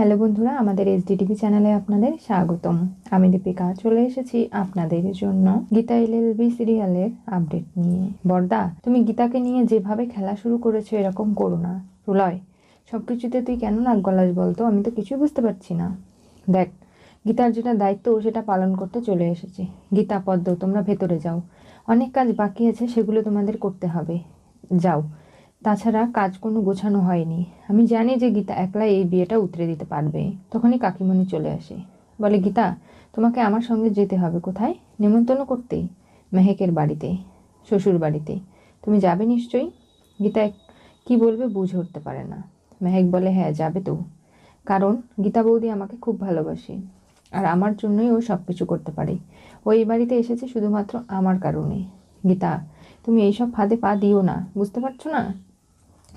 Hello বন্ধুরা, আমাদের SDTV চ্যানেলে আপনাদের স্বাগতম। আমি দীপিকা চলে এসেছি আপনাদের জন্য গীতা এলএলবি সিরিয়ালের আপডেট নিয়ে। বর্দা, তুমি গীতাকে নিয়ে যেভাবে খেলা শুরু করেছো এরকম করো না। প্রলয়, সবকিছুতে তুই কেন নাক গলাস বলতো? আমি তো কিছুই বুঝতে পারছি না। দেখ, গীতার যেটা দায়িত্ব ও সেটা পালন করতে চলে এসেছে। গীতা, পদ্ম, তোমরা ভেতরে যাও, অনেক কাজ বাকি আছে, সেগুলো তোমাদের করতে হবে। যাও। তাছাড়া কাজ কোনো গোছানো হয়নি। আমি জানি যে গীতা একলা এই বিয়েটা উতরে দিতে পারবে। তখনই কাকিমণি চলে আসে, বলে, গীতা, তোমাকে আমার সঙ্গে যেতে হবে। কোথায়? নেমন্তন্ন করতে, মেহেকের বাড়িতে, শ্বশুর বাড়িতে। তুমি যাবে নিশ্চয়ই? গীতা কি বলবে বুঝে উঠতে পারে না। মেহেক বলে, হ্যাঁ যাবে তো, কারণ গীতা বৌদি আমাকে খুব ভালোবাসে আর আমার জন্যই ও সব কিছু করতে পারে। ও এই বাড়িতে এসেছে শুধুমাত্র আমার কারণে। গীতা, তুমি এইসব ফাঁদে পা দিও না, বুঝতে পারছো না?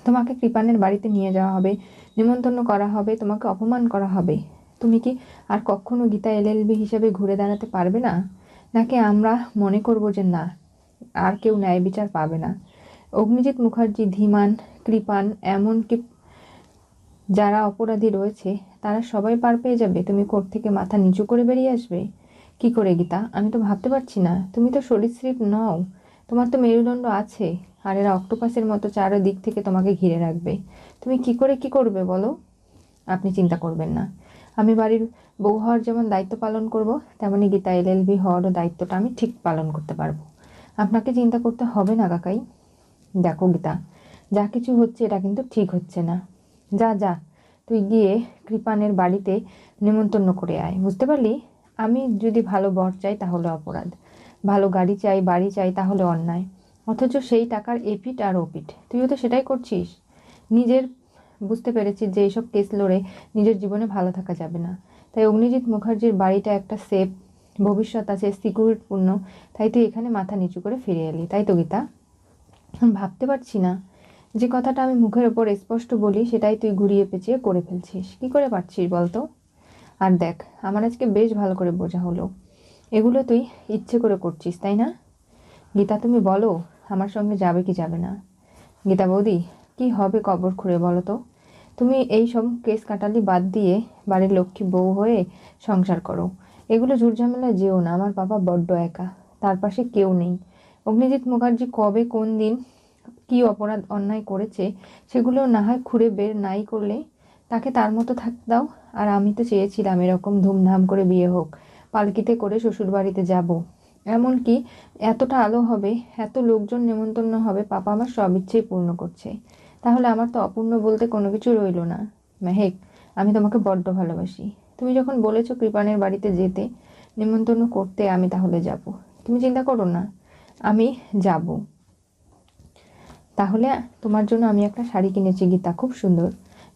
তোমাকে কৃপানের বাড়িতে নিয়ে যাওয়া হবে, নিমন্ত্রণ করা হবে, তোমাকে অপমান করা হবে। তুমি কি আর কখনো গীতা এলএলবি হিসেবে ঘুরে দাঁড়াতে পারবে না? নাকি আমরা মনে করব যে না, আর কেউ ন্যায় বিচার পাবে না? অগ্নিজিৎ মুখার্জি, ধীমান, কৃপান, এমনকি যারা অপরাধী রয়েছে তারা সবাই পার পেয়ে যাবে? তুমি কোর্ট থেকে মাথা নিচু করে বেরিয়ে আসবে? কি করে গীতা? আমি তো ভাবতে পারছি না। তুমি তো সরীসৃপ নও, তোমার তো মেরুদণ্ড আছে, আর এরা অক্টোপাসের মতো চারদিক থেকে তোমাকে ঘিরে রাখবে। তুমি কি করে কি করবে বলো? আপনি চিন্তা করবেন না। আমি বাড়ির বউ হওয়ার যেমন দায়িত্ব পালন করব, তেমনি গীতা এলএলবি হওয়ারও দায়িত্বটা আমি ঠিক পালন করতে পারবো। আপনাকে চিন্তা করতে হবে না কাকাই। দেখো গীতা, যা কিছু হচ্ছে এটা কিন্তু ঠিক হচ্ছে না। যা যা, তুই গিয়ে কৃপানের বাড়িতে নেমন্তন্ন করে আয়, বুঝতে পারলি? আমি যদি ভালো বর চাই তাহলে অপরাধ, ভালো গাড়ি চাই, বাড়ি চাই তাহলে অন্যায়, অথচ সেই টাকার এপিঠ আর ওপিঠ তুইও তো সেটাই করছিস। নিজের বুঝতে পেরেছিস যে এইসব কেস লড়ে নিজের জীবনে ভালো থাকা যাবে না। তাই অগ্নিজিৎ মুখার্জির বাড়িটা একটা সেফ, ভবিষ্যৎ আছে, সিকিউরিটিপূর্ণ। তাই তুই এখানে মাথা নিচু করে ফিরে এলি, তাই তো গীতা? ভাবতে পারছি না, যে কথাটা আমি মুখের ওপর স্পষ্ট বলি সেটাই তুই ঘুরিয়ে পেঁচিয়ে করে ফেলছিস। কি করে পারছিস বলতো? আর দেখ, আমার আজকে বেশ ভালো করে বোঝা হলো, এগুলো তুই ইচ্ছে করে করছিস, তাই না? গীতা, তুমি বলো, আমার সঙ্গে যাবে কি যাবে না? গীতা বৌদি, কি হবে কবর খুঁড়ে বলো তো? তুমি এই সব কেস কাটালি বাদ দিয়ে বাড়ির লক্ষ্মী বউ হয়ে সংসার করো। এগুলো ঝুটঝামেলায় যেও না, আমার বাবা বড্ড একা, তার পাশে কেউ নেই। অগ্নিজিৎ মুখার্জি কবে কোন দিন কি অপরাধ অন্যায় করেছে সেগুলো না হয় খুঁড়ে বের নাই করলে তাকে তার মতো থাকতে দাও। আর আমি তো চেয়েছিলাম এরকম ধুমধাম করে বিয়ে হোক, পালকিতে করে শ্বশুর বাড়িতে যাব, এমনকি এতটা আলো হবে, এত লোকজন নেমন্তন্ন হবে, পাপা আমার সব ইচ্ছেই পূর্ণ করছে। তাহলে আমার তো অপূর্ণ বলতে কোনো কিছু রইলো না। মেহেক, আমি তোমাকে বড্ড ভালোবাসি। তুমি যখন বলেছো কৃপানের বাড়িতে যেতে, নিমন্ত্রণ করতে, আমি তাহলে যাব। তুমি চিন্তা করো না, আমি যাব। তাহলে তোমার জন্য আমি একটা শাড়ি কিনেছি গীতা, খুব সুন্দর,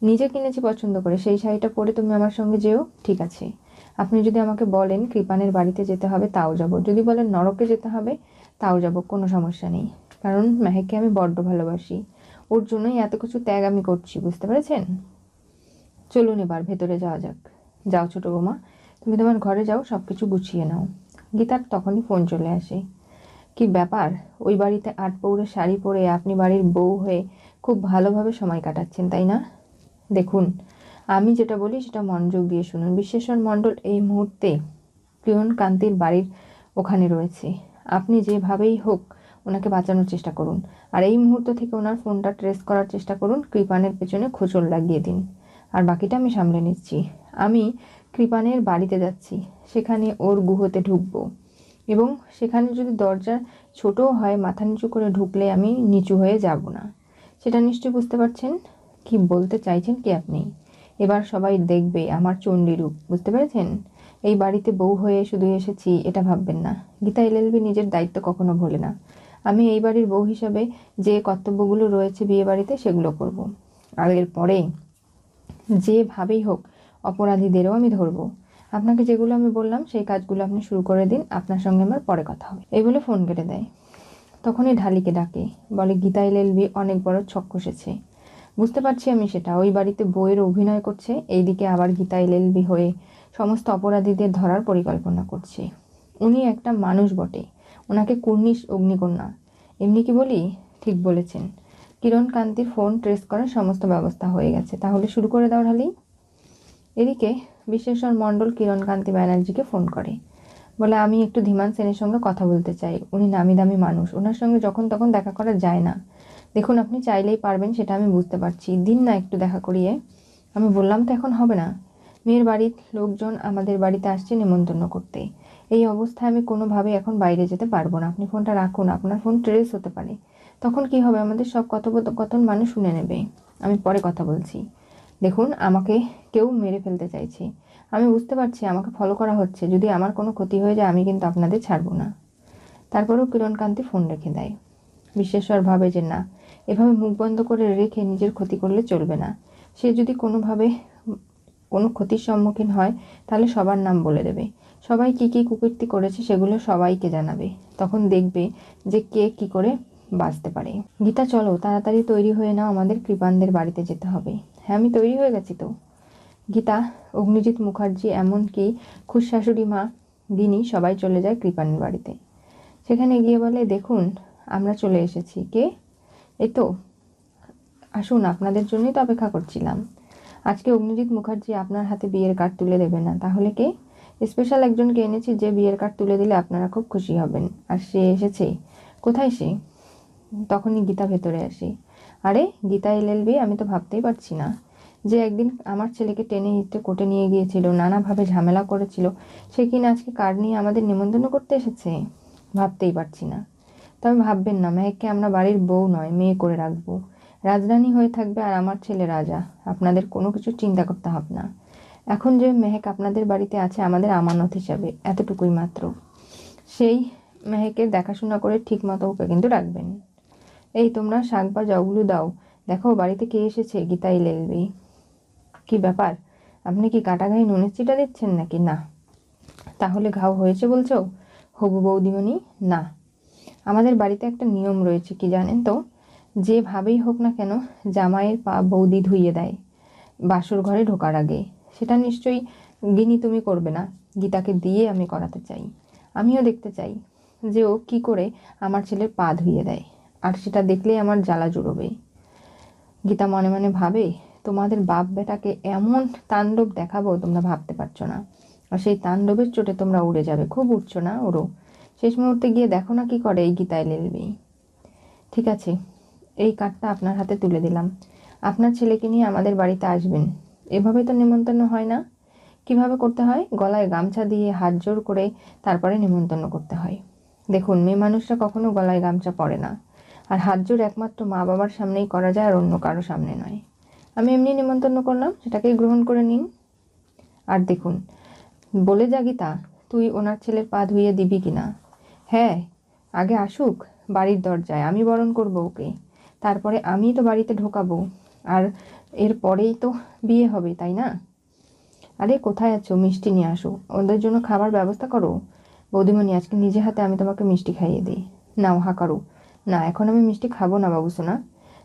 নিজে কিনেছি পছন্দ করে। সেই শাড়িটা পরে তুমি আমার সঙ্গে যেও, ঠিক আছে? আপনি যদি আমাকে বলেন কৃপানের বাড়িতে যেতে হবে তাও যাব, যদি বলেন নরকে যেতে হবে তাও যাব, কোনো সমস্যা নেই। কারণ মেহেককে আমি বড্ড ভালোবাসি, ওর জন্যই এত কিছু ত্যাগ আমি করছি, বুঝতে পেরেছেন? চলুন এবার ভেতরে যাওয়া যাক। যাও ছোট বৌমা, তুমি তোমার ঘরে যাও, সব কিছু গুছিয়ে নাও। গীতার তখনই ফোন চলে আসে। কি ব্যাপার, ওই বাড়িতে আটপৌরে শাড়ি পরে আপনি বাড়ির বউ হয়ে খুব ভালোভাবে সময় কাটাচ্ছেন, তাই না? দেখুন, আমি যেটা বলি সেটা মনোযোগ দিয়ে শুনুন। বিশ্বেশ্বর মণ্ডল এই মুহূর্তে প্রিয়ন কান্তির বাড়ির ওখানে রয়েছে। আপনি যেভাবেই হোক ওনাকে বাঁচানোর চেষ্টা করুন, আর এই মুহূর্ত থেকে ওনার ফোনটা ট্রেস করার চেষ্টা করুন, কৃপানের পেছনে খোঁচড় লাগিয়ে দিন, আর বাকিটা আমি সামলে নিচ্ছি। আমি কৃপানের বাড়িতে যাচ্ছি, সেখানে ওর গুহতে ঢুকবো, এবং সেখানে যদি দরজা ছোটও হয়, মাথা নিচু করে ঢুকলে আমি নিচু হয়ে যাব না। সেটা নিশ্চয়ই বুঝতে পারছেন। কি বলতে চাইছেন কি আপনি? এবার সবাই দেখবে আমার চণ্ডী রূপ, বুঝতে পেরেছেন? এই বাড়িতে বউ হয়ে শুধু এসেছি এটা ভাববেন না। গীতা এলএলবি নিজের দায়িত্ব কখনো ভোলে না। আমি এই বাড়ির বউ হিসাবে যে কর্তব্যগুলো রয়েছে বিয়ে বাড়িতে সেগুলো করব। আর এরপরে যেভাবেই হোক অপরাধীদেরও আমি ধরবো। আপনাকে যেগুলো আমি বললাম সেই কাজগুলো আপনি শুরু করে দিন, আপনার সঙ্গে আমার পরে কথা হবে। এই বলে ফোন কেটে দেয়। তখনই ঢালিকে ডাকে, বলে, গীতা এলএলবি অনেক বড় ছক কষেছে। বুঝতে পারছি আমি সেটা, ওই বাড়িতে বউয়ের অভিনয় করছে, এইদিকে আবার গীতা এলএলবি হয়ে সমস্ত অপরাধীদের ধরার পরিকল্পনা করছে। উনি একটা মানুষ বটে, ওনাকে কুর্নিশ অগ্নিকন্যা, এমনি কি বলি? ঠিক বলেছেন। কিরণ কান্তির ফোন ট্রেস করার সমস্ত ব্যবস্থা হয়ে গেছে, তাহলে শুরু করে দাও ঢালি। এদিকে বিশ্বেশ্বর মণ্ডল কিরণকান্তি ব্যানার্জিকে ফোন করে, বলে আমি একটু ধীমান সেনের সঙ্গে কথা বলতে চাই। উনি নামি দামি মানুষ, ওনার সঙ্গে যখন তখন দেখা করা যায় না। দেখুন আপনি চাইলেই পারবেন, সেটা আমি বুঝতে পারছি, দিন না একটু দেখা করিয়ে। আমি বললাম তো এখন হবে না, মেয়ের বাড়ির লোকজন আমাদের বাড়িতে আসছে নেমন্তন্ন করতে। এই অবস্থায় আমি কোনোভাবে এখন বাইরে যেতে পারবো না। আপনি ফোনটা রাখুন, আপনার ফোন ট্রেস হতে পারে, তখন কি হবে, আমাদের সব কথোপকথন মানুষ শুনে নেবে। আমি পরে কথা বলছি। দেখুন আমাকে কেউ মেরে ফেলতে চাইছে, আমি বুঝতে পারছি আমাকে ফলো করা হচ্ছে, যদি আমার কোনো ক্ষতি হয়ে যায় আমি কিন্তু আপনাদের ছাড়বো না। তারপরেও কিরণকান্তি ফোন রেখে দেয়। বিশ্বেশ্বর ভাবে যে না, এভাবে মুখ বন্ধ করে রেখে নিজের ক্ষতি করলে চলবে না। সে যদি কোনোভাবে কোনো ক্ষতির সম্মুখীন হয় তাহলে সবার নাম বলে দেবে, সবাই কি কি কুকীর্তি করেছে সেগুলো সবাইকে জানাবে, তখন দেখবে যে কে কি করে বাঁচতে পারে। গীতা চলো তাড়াতাড়ি তৈরি হয়ে নাও, আমাদের কৃপানদের বাড়িতে যেতে হবে। হ্যাঁ আমি তৈরি হয়ে গেছি তো। গীতা, অগ্নিজিৎ মুখার্জি, এমনকি খুশ শাশুড়ি মা গিনি সবাই চলে যায় কৃপানের বাড়িতে। সেখানে গিয়ে বলে, দেখুন আমরা চলে এসেছি। কে? এই তো, আসুন আপনাদের জন্যই তো অপেক্ষা করছিলাম। আজকে অগ্নিজিৎ মুখার্জি আপনার হাতে বিয়ের কার্ড তুলে দেবে না, তাহলে কে? স্পেশাল একজনকে এনেছি যে বিয়ের কার্ড তুলে দিলে আপনারা খুব খুশি হবেন। আর সে এসেছে। কোথায় সে? তখনই গীতা ভেতরে আসে। আরে গীতা এলএলবি, আমি তো ভাবতেই পারছি না, যে একদিন আমার ছেলেকে টেনে হিঁচড়ে কোর্টে নিয়ে গিয়েছিল, নানাভাবে ঝামেলা করেছিল, সে কিনা আজকে কার্ড নিয়ে আমাদের নিমন্ত্রণ করতে এসেছে। ভাবতেই পারছি না। তবে ভাববেন না, মেহেককে আমরা বাড়ির বউ নয় মেয়ে করে রাখবো, রাজরানী হয়ে থাকবে, আর আমার ছেলে রাজা। আপনাদের কোনো কিছু চিন্তা করতে হবে না। এখন যে মেহেক আপনাদের বাড়িতে আছে আমাদের আমানত হিসাবে, এতটুকুই মাত্র। সেই মেহেকের দেখাশোনা করে ঠিক মতো ওকে কিন্তু রাখবেন। এই তোমরা শাক বা জগুলো দাও, দেখো বাড়িতে কে এসেছে। গীতা এলএলবি। কি ব্যাপার, আপনি কি কাটা গায়ে নুনের চিটা দিচ্ছেন নাকি? না। তাহলে ঘাও হয়েছে বলছো? হবু বৌদিমণি, না, আমাদের বাড়িতে একটা নিয়ম রয়েছে, কি জানেন তো? যেভাবেই হোক না কেন জামাইয়ের পা বৌদি ধুইয়ে দেয় বাসর ঘরে ঢোকার আগে। সেটা নিশ্চয়ই গিনি তুমি করবে না, গীতাকে দিয়ে আমি করাতে চাই। আমিও দেখতে চাই যে ও কি করে আমার ছেলের পা ধুইয়ে দেয়, আর সেটা দেখলেই আমার জ্বালা জুড়োবে। গীতা মনে মনে ভাবে, তোমাদের বাপ বেটাকে এমন তাণ্ডব দেখাবো তোমরা ভাবতে পারছো না, আর সেই তাণ্ডবের চোটে তোমরা উড়ে যাবে। খুব উঠছো না ওরও? শেষ মুহূর্তে গিয়ে দেখো না কি করে এই গীতা এলএলবি। ঠিক আছে, এই কার্ডটা আপনার হাতে তুলে দিলাম, আপনার ছেলেকে নিয়ে আমাদের বাড়িতে আসবেন। এভাবে তো নিমন্ত্রণ হয় না। কিভাবে করতে হয়? গলায় গামছা দিয়ে হাত জোর করে তারপরে নিমন্ত্রণ করতে হয়। দেখুন মেয়ে মানুষরা কখনো গলায় গামছা পরে না, আর হাত জোর একমাত্র মা বাবার সামনেই করা যায়, আর অন্য কারো সামনে নয়। আমি এমনি নিমন্ত্রণ করলাম, সেটাকেই গ্রহণ করে নিন। আর দেখুন, বলে যা গীতা, তুই ওনার ছেলের পা ধুইয়ে দিবি কিনা। হ্যাঁ, আগে আসুক বাড়ির দরজায়, আমি বরণ করবো ওকে, তারপরে আমি তো বাড়িতে ঢোকাবো, আর এর পরেই তো বিয়ে হবে, তাই না? আরে কোথায় আছো, মিষ্টি নিয়ে আসো, ওদের জন্য খাবার ব্যবস্থা করো। বৌদিমণি, আজকে নিজে হাতে আমি তোমাকে মিষ্টি খাইয়ে দিই। নাও হা করো। না, এখন আমি মিষ্টি খাবো না বাবুসোনা,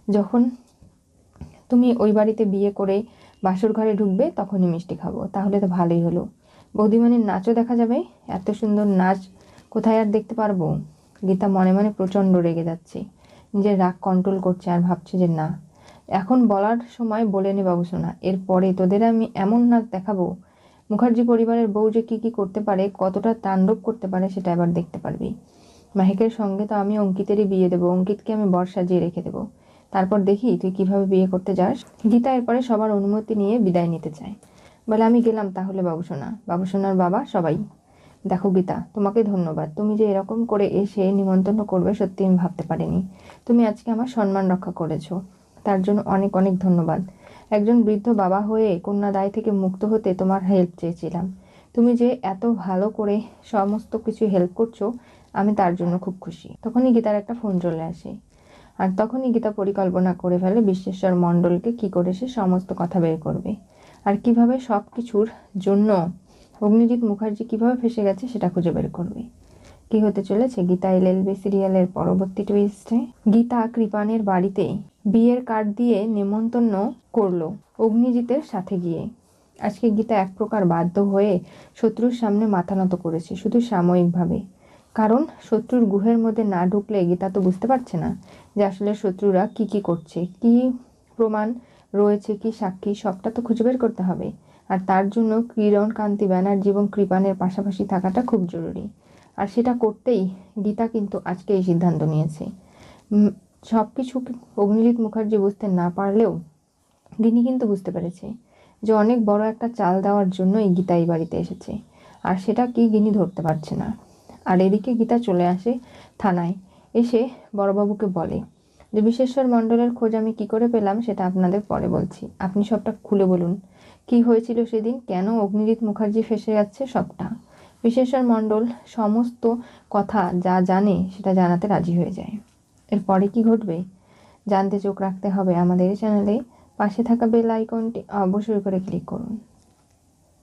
যখন তুমি ওই বাড়িতে বিয়ে করে বাসর ঘরে ঢুকবে তখনই মিষ্টি খাবো। তাহলে তো ভালোই হলো, বৌদিমণির নাচও দেখা যাবে। এত সুন্দর নাচ কোথায় আর দেখতে পারবো। গীতা মনে মনে প্রচণ্ড রেগে যাচ্ছে, নিজের রাগ কন্ট্রোল করছে, আর ভাবছে যে না, এখন বলার সময় বলে নে বাবুসোনা, এরপরে তোদের আমি এমন নাচ দেখাবো, মুখার্জি পরিবারের বউ যে কি কি করতে পারে, কতটা তাণ্ডব করতে পারে, সেটা এবার দেখতে পারবি। মাহিকের সঙ্গে তো আমি অঙ্কিতেরই বিয়ে দেবো, অঙ্কিতকে আমি বর সাজিয়ে রেখে দেবো, তারপর দেখি তুই কিভাবে বিয়ে করতে যাস। গীতা এরপরে সবার অনুমতি নিয়ে বিদায় নিতে চায়, বলে আমি গেলাম তাহলে বাবুসোনা। বাবুসোনার বাবা সবাই, দেখো গীতা, তোমাকে ধন্যবাদ, তুমি যে এরকম করে এসে নিমন্ত্রণ করবে সত্যি আমি ভাবতে পারিনি। তুমি আজকে আমার সম্মান রক্ষা করেছো, তার জন্য অনেক অনেক ধন্যবাদ। একজন বৃদ্ধ বাবা হয়ে কন্যা দায় থেকে মুক্ত হতে তোমার হেল্প চেয়েছিলাম, তুমি যে এত ভালো করে সমস্ত কিছু হেল্প করছো, আমি তার জন্য খুব খুশি। তখনই গীতার একটা ফোন চলে আসে, আর তখনই গীতা পরিকল্পনা করে ফেলে বিশ্বেশ্বর মণ্ডলকে কি করে সে সমস্ত কথা বের করবে, আর কিভাবে সব কিছুর জন্য অগ্নিজিৎ মুখার্জি কিভাবে ফেসে গেছে সেটা খুঁজে বের করবে। কি হতে চলেছে গীতা এলএলবি সিরিয়ালের পরবর্তী টুইস্টে? গীতা কৃপানের বাড়িতে বিয়ের কার্ড দিয়ে নেমন্তন্ন করলো অগ্নিজিতের সাথে গিয়ে। আজকে গীতা এক প্রকার বাধ্য হয়ে শত্রুর সামনে মাথা নত করেছে, শুধু সাময়িকভাবে। কারণ শত্রুর গুহের মধ্যে না ঢুকলে গীতা তো বুঝতে পারছে না যে আসলে শত্রুরা কি কি করছে, কি প্রমাণ রয়েছে, কি সাক্ষী, সবটা তো খুঁজে বের করতে হবে। আর তার জন্য কিরণ কান্তি ব্যানার্জি এবং কৃপানের পাশাপাশি থাকাটা খুব জরুরি। আর সেটা করতেই গীতা কিন্তু আজকে এই সিদ্ধান্ত নিয়েছে। সব কিছু অগ্নিজিৎ মুখার্জি বুঝতে না পারলেও গিনি কিন্তু বুঝতে পেরেছে যে অনেক বড় একটা চাল দেওয়ার জন্যই গীতা এই বাড়িতে এসেছে, আর সেটা কি গিনি ধরতে পারছে না। আর এদিকে গীতা চলে আসে থানায়, এসে বড়বাবুকে বলে যে বিশেশ্বর মণ্ডলের খোঁজ আমি কি করে পেলাম সেটা আপনাদের পরে বলছি, আপনি সবটা খুলে বলুন, কি হয়েছিল সেদিন, কেন অগ্নিজিৎ মুখার্জি ফেঁসে যাচ্ছে সবটা। বিশেশ্বর মণ্ডল সমস্ত কথা যা জানে সেটা জানাতে রাজি হয়ে যায়। এরপরে কি ঘটবে জানতে চোখ রাখতে হবে আমাদের চ্যানেলে। পাশে থাকা বেল আইকনটি অবশ্যই করে ক্লিক করুন।